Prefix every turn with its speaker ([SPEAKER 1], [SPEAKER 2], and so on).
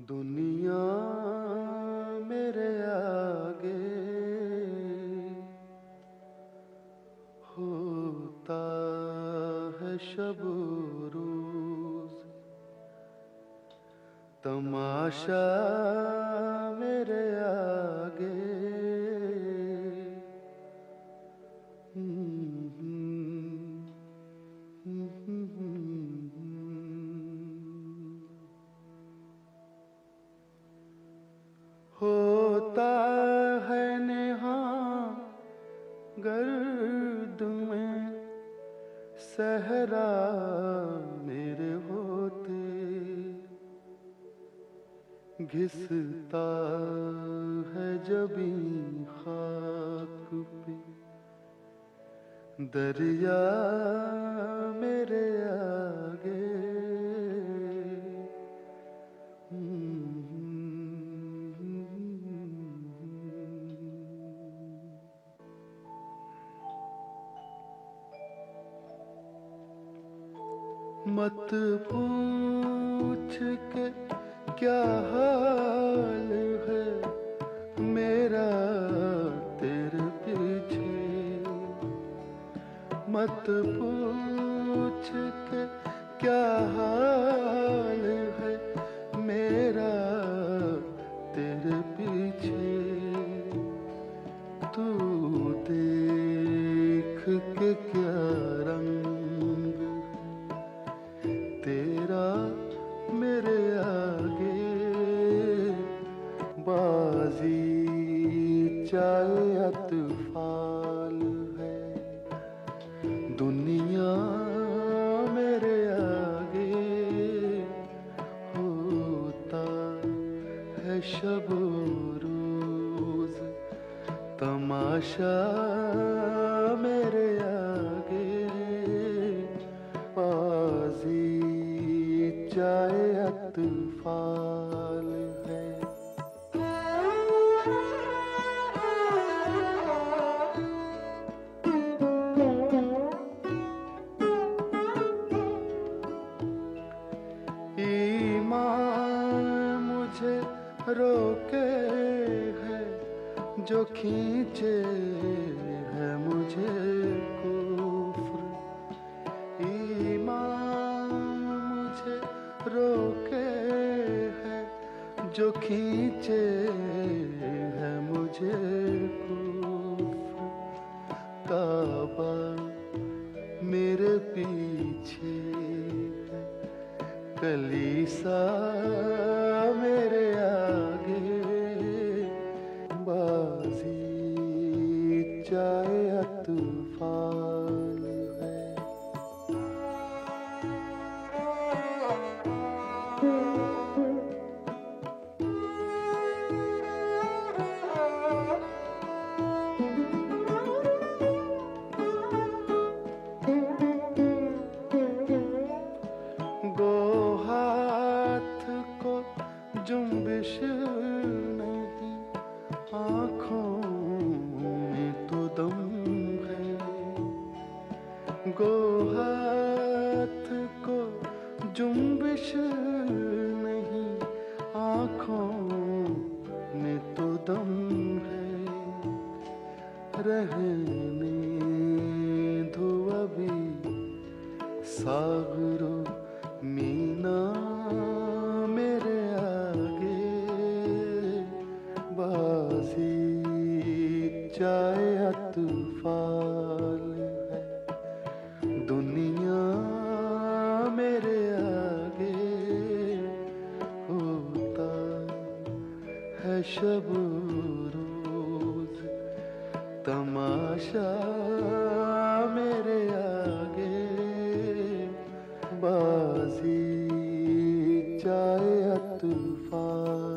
[SPEAKER 1] दुनिया मेरे आगे होता है शब रोज, तमाशा मेरे आगे होता है नेहा गर्द में सहरा मेरे होते, घिसता है जबी खाक पे दरिया मेरे आगे। मत पूछ के क्या हाल है मेरा तेरे पीछे, मत पूछ के क्या हाल है मेरा तेरे पीछे, तू देख के क्या रंग तेरा मेरे आगे, बाजी चाहे अतफाल है दुनिया मेरे आगे होता है शब रोज, तमाशा मेरे आगे बाजी चाहे अतफाल है। ईमान मुझे रोके है जो खींचे है मुझे कुफ्र, ईमान मुझे रोके है जो खींचे है मुझे कुफ्र, काबा मेरे पीछे है कलीसा मेरे आगे, बाजी चाहे अतफाल है। गो हाथ को जुम्बिश नहीं, आँखों में तो दम है, गो हाथ को जुम्बिश नहीं, आँखों में तो दम है, रहने दो अभी सागरो मीना मेरे आगे, बाजी चाहे अतफाल है दुनिया मेरे आगे होता है शब रोज, तमाशा मेरे आगे बाजी चाहे अतफाल।